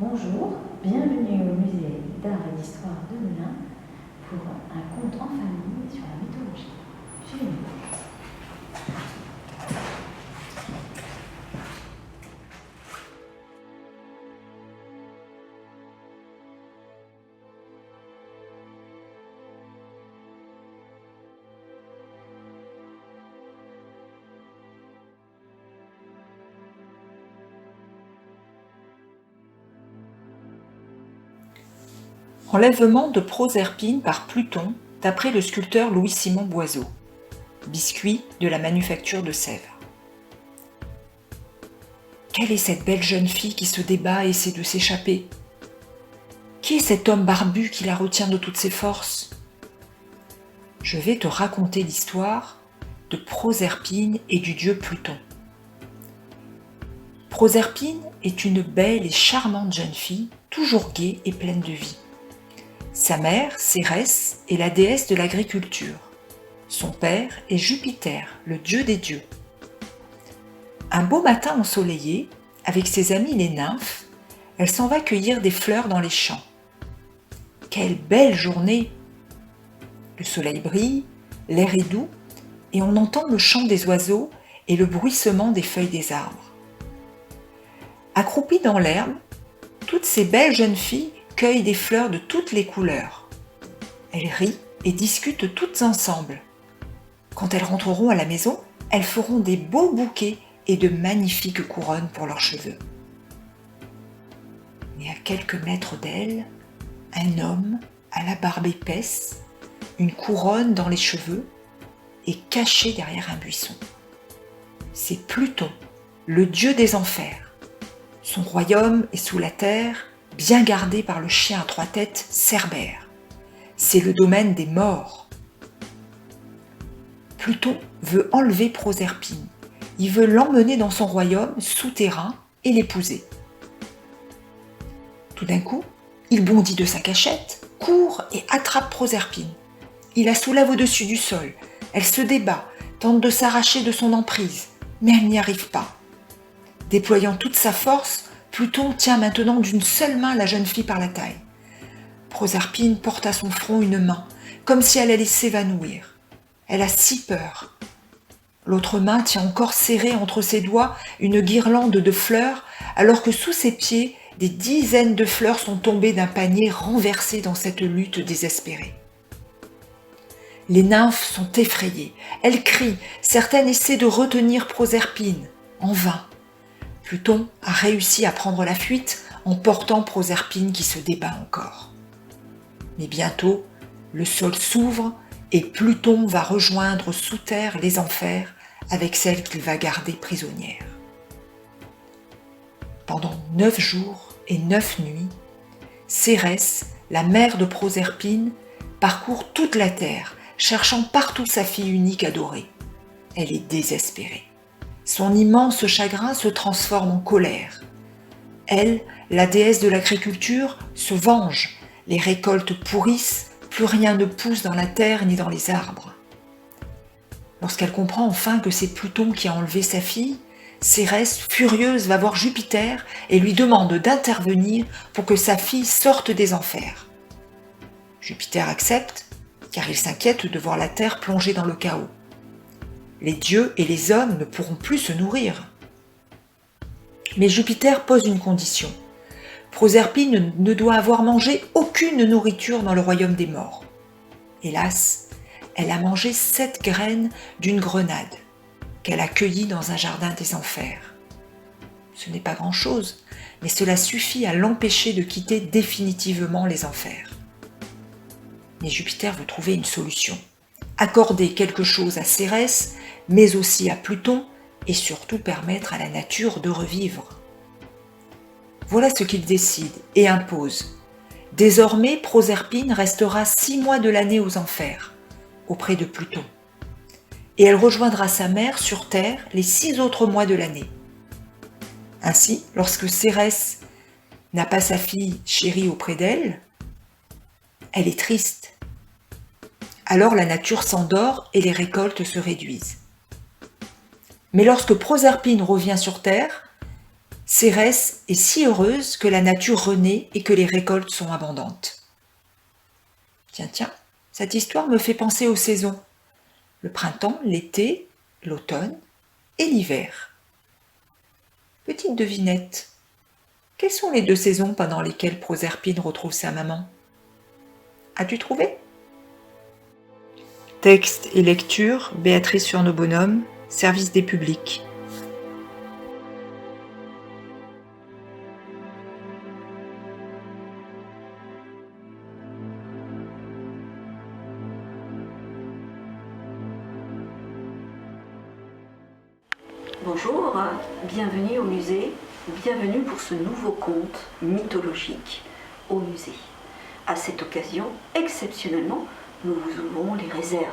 Bonjour, bienvenue au musée d'art et d'histoire de Melun pour un conte en famille sur la mythologie. Suivez-moi. Enlèvement de Proserpine par Pluton, d'après le sculpteur Louis-Simon Boiseau. Biscuit de la manufacture de Sèvres. Quelle est cette belle jeune fille qui se débat et essaie de s'échapper? Qui est cet homme barbu qui la retient de toutes ses forces? Je vais te raconter l'histoire de Proserpine et du dieu Pluton. Proserpine est une belle et charmante jeune fille, toujours gaie et pleine de vie. Sa mère, Cérès, est la déesse de l'agriculture. Son père est Jupiter, le dieu des dieux. Un beau matin ensoleillé, avec ses amis les nymphes, elle s'en va cueillir des fleurs dans les champs. Quelle belle journée! Le soleil brille, l'air est doux, et on entend le chant des oiseaux et le bruissement des feuilles des arbres. Accroupies dans l'herbe, toutes ces belles jeunes filles cueillent des fleurs de toutes les couleurs. Elles rient et discutent toutes ensemble. Quand elles rentreront à la maison, elles feront des beaux bouquets et de magnifiques couronnes pour leurs cheveux. Mais à quelques mètres d'elles, un homme à la barbe épaisse, une couronne dans les cheveux, est caché derrière un buisson. C'est Pluton, le dieu des enfers. Son royaume est sous la terre, bien gardé par le chien à trois têtes Cerbère. C'est le domaine des morts. Pluton veut enlever Proserpine. Il veut l'emmener dans son royaume souterrain et l'épouser. Tout d'un coup, il bondit de sa cachette, court et attrape Proserpine. Il la soulève au-dessus du sol. Elle se débat, tente de s'arracher de son emprise, mais elle n'y arrive pas. Déployant toute sa force, Pluton tient maintenant d'une seule main la jeune fille par la taille. Proserpine porte à son front une main, comme si elle allait s'évanouir. Elle a si peur. L'autre main tient encore serrée entre ses doigts une guirlande de fleurs, alors que sous ses pieds, des dizaines de fleurs sont tombées d'un panier renversé dans cette lutte désespérée. Les nymphes sont effrayées. Elles crient, certaines essaient de retenir Proserpine, en vain. Pluton a réussi à prendre la fuite en portant Proserpine qui se débat encore. Mais bientôt, le sol s'ouvre et Pluton va rejoindre sous terre les enfers avec celle qu'il va garder prisonnière. Pendant 9 jours et 9 nuits, Cérès, la mère de Proserpine, parcourt toute la terre, cherchant partout sa fille unique adorée. Elle est désespérée. Son immense chagrin se transforme en colère. Elle, la déesse de l'agriculture, se venge. Les récoltes pourrissent, plus rien ne pousse dans la terre ni dans les arbres. Lorsqu'elle comprend enfin que c'est Pluton qui a enlevé sa fille, Cérès, furieuse, va voir Jupiter et lui demande d'intervenir pour que sa fille sorte des enfers. Jupiter accepte, car il s'inquiète de voir la terre plongée dans le chaos. Les dieux et les hommes ne pourront plus se nourrir. Mais Jupiter pose une condition. Proserpine ne doit avoir mangé aucune nourriture dans le royaume des morts. Hélas, elle a mangé 7 graines d'une grenade qu'elle a cueillie dans un jardin des enfers. Ce n'est pas grand-chose, mais cela suffit à l'empêcher de quitter définitivement les enfers. Mais Jupiter veut trouver une solution. Accorder quelque chose à Cérès, mais aussi à Pluton, et surtout permettre à la nature de revivre. Voilà ce qu'il décide et impose. Désormais, Proserpine restera 6 mois de l'année aux enfers, auprès de Pluton. Et elle rejoindra sa mère sur Terre les 6 autres mois de l'année. Ainsi, lorsque Cérès n'a pas sa fille chérie auprès d'elle, elle est triste. Alors la nature s'endort et les récoltes se réduisent. Mais lorsque Proserpine revient sur Terre, Cérès est si heureuse que la nature renaît et que les récoltes sont abondantes. Tiens, cette histoire me fait penser aux saisons. Le printemps, l'été, l'automne et l'hiver. Petite devinette, quelles sont les 2 saisons pendant lesquelles Proserpine retrouve sa maman? As-tu trouvé? Texte et lecture, Béatrice Furneaux-Bonhomme, Service des publics. Bonjour, bienvenue au musée, bienvenue pour ce nouveau conte mythologique au musée. À cette occasion, exceptionnellement, nous vous ouvrons les réserves.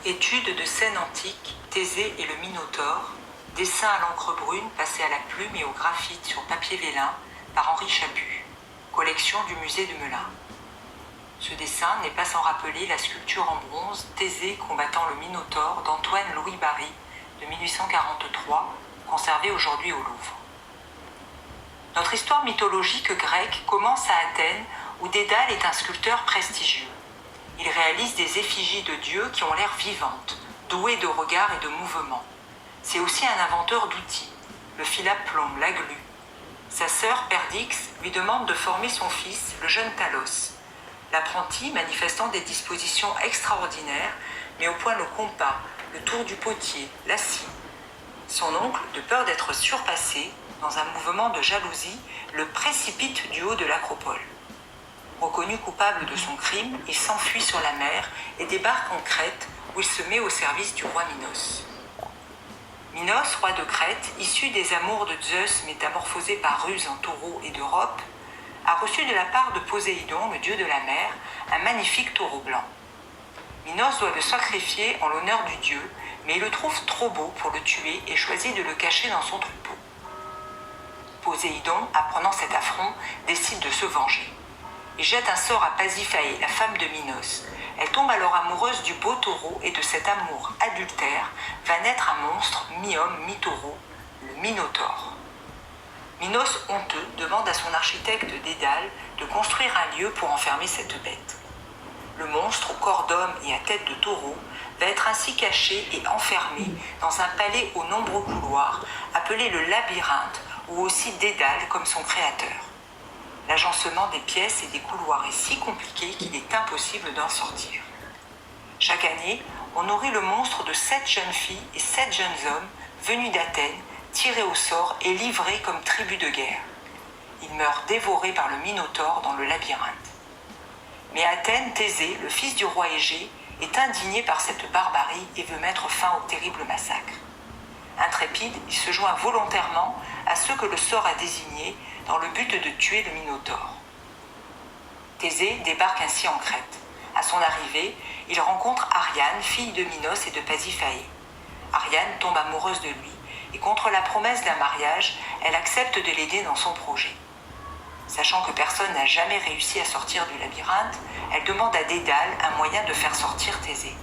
Étude de scènes antiques, Thésée et le Minotaure, dessin à l'encre brune passé à la plume et au graphite sur papier vélin par Henri Chaput, collection du musée de Melun. Ce dessin n'est pas sans rappeler la sculpture en bronze Thésée combattant le Minotaure d'Antoine Louis Barye de 1843, conservée aujourd'hui au Louvre. Notre histoire mythologique grecque commence à Athènes où Dédale est un sculpteur prestigieux. Il réalise des effigies de dieux qui ont l'air vivantes, douées de regard et de mouvement. C'est aussi un inventeur d'outils, le fil à plomb, la glu. Sa sœur Perdix lui demande de former son fils, le jeune Talos. L'apprenti, manifestant des dispositions extraordinaires, met au point le compas, le tour du potier, la scie. Son oncle, de peur d'être surpassé, dans un mouvement de jalousie, le précipite du haut de l'acropole. Reconnu coupable de son crime, il s'enfuit sur la mer et débarque en Crète où il se met au service du roi Minos. Minos, roi de Crète, issu des amours de Zeus métamorphosé par ruse en taureau et d'Europe, a reçu de la part de Poséidon, le dieu de la mer, un magnifique taureau blanc. Minos doit le sacrifier en l'honneur du dieu, mais il le trouve trop beau pour le tuer et choisit de le cacher dans son troupeau. Poséidon, apprenant cet affront, décide de se venger. Il jette un sort à Pasiphaë, la femme de Minos. Elle tombe alors amoureuse du beau taureau et de cet amour adultère va naître un monstre mi-homme, mi-taureau, le Minotaure. Minos, honteux, demande à son architecte Dédale de construire un lieu pour enfermer cette bête. Le monstre, au corps d'homme et à tête de taureau, va être ainsi caché et enfermé dans un palais aux nombreux couloirs, appelé le labyrinthe ou aussi Dédale comme son créateur. L'agencement des pièces et des couloirs est si compliqué qu'il est impossible d'en sortir. Chaque année, on nourrit le monstre de 7 jeunes filles et 7 jeunes hommes venus d'Athènes, tirés au sort et livrés comme tribus de guerre. Ils meurent dévorés par le Minotaure dans le labyrinthe. Mais à Athènes, Thésée, le fils du roi Égée, est indigné par cette barbarie et veut mettre fin au terrible massacre. Intrépide, il se joint volontairement à ceux que le sort a désignés dans le but de tuer le Minotaure. Thésée débarque ainsi en Crète. À son arrivée, il rencontre Ariane, fille de Minos et de Pasiphaë. Ariane tombe amoureuse de lui et contre la promesse d'un mariage, elle accepte de l'aider dans son projet. Sachant que personne n'a jamais réussi à sortir du labyrinthe, elle demande à Dédale un moyen de faire sortir Thésée.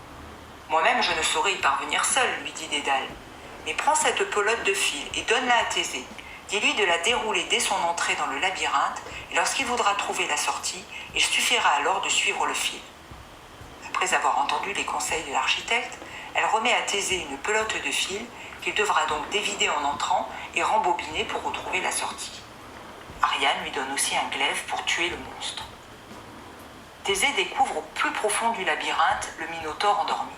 « Moi-même, je ne saurais y parvenir seule, lui dit Dédale. Mais prends cette pelote de fil et donne-la à Thésée. Dis-lui de la dérouler dès son entrée dans le labyrinthe, et lorsqu'il voudra trouver la sortie, il suffira alors de suivre le fil. » Après avoir entendu les conseils de l'architecte, elle remet à Thésée une pelote de fil qu'il devra donc dévider en entrant et rembobiner pour retrouver la sortie. Ariane lui donne aussi un glaive pour tuer le monstre. Thésée découvre au plus profond du labyrinthe le Minotaure endormi.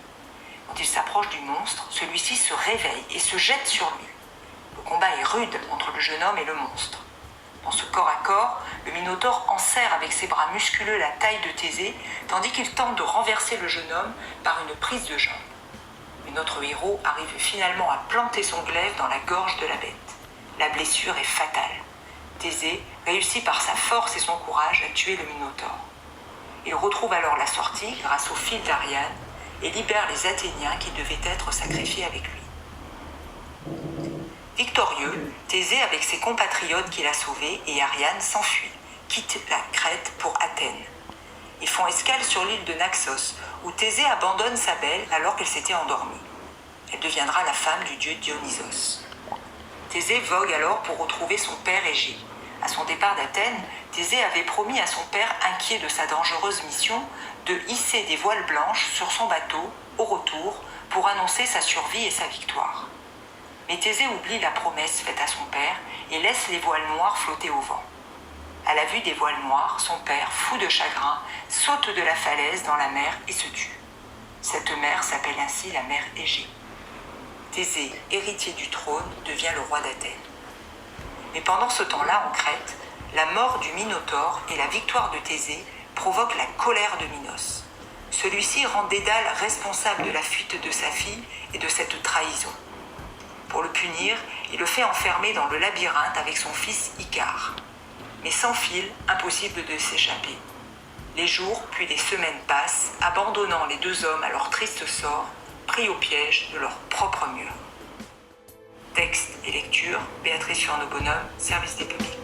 Quand il s'approche du monstre, celui-ci se réveille et se jette sur lui. Le combat est rude entre le jeune homme et le monstre. Dans ce corps à corps, le Minotaure enserre avec ses bras musculeux la taille de Thésée, tandis qu'il tente de renverser le jeune homme par une prise de jambe. Mais notre héros arrive finalement à planter son glaive dans la gorge de la bête. La blessure est fatale. Thésée réussit par sa force et son courage à tuer le Minotaure. Il retrouve alors la sortie grâce au fil d'Ariane et libère les Athéniens qui devaient être sacrifiés avec lui. Victorieux, Thésée avec ses compatriotes qu'il a sauvés et Ariane s'enfuit, quitte la Crète pour Athènes. Ils font escale sur l'île de Naxos, où Thésée abandonne sa belle alors qu'elle s'était endormie. Elle deviendra la femme du dieu Dionysos. Thésée vogue alors pour retrouver son père Égée. À son départ d'Athènes, Thésée avait promis à son père, inquiet de sa dangereuse mission, de hisser des voiles blanches sur son bateau, au retour, pour annoncer sa survie et sa victoire. Mais Thésée oublie la promesse faite à son père et laisse les voiles noires flotter au vent. À la vue des voiles noires, son père, fou de chagrin, saute de la falaise dans la mer et se tue. Cette mer s'appelle ainsi la mer Égée. Thésée, héritier du trône, devient le roi d'Athènes. Mais pendant ce temps-là, en Crète, la mort du Minotaure et la victoire de Thésée provoquent la colère de Minos. Celui-ci rend Dédale responsable de la fuite de sa fille et de cette trahison. Pour le punir, il le fait enfermer dans le labyrinthe avec son fils Icare. Mais sans fil, impossible de s'échapper. Les jours puis les semaines passent, abandonnant les deux hommes à leur triste sort, pris au piège de leur propre mur. Texte et lecture, Béatrice Furneaux-Bonhomme, Service des publics.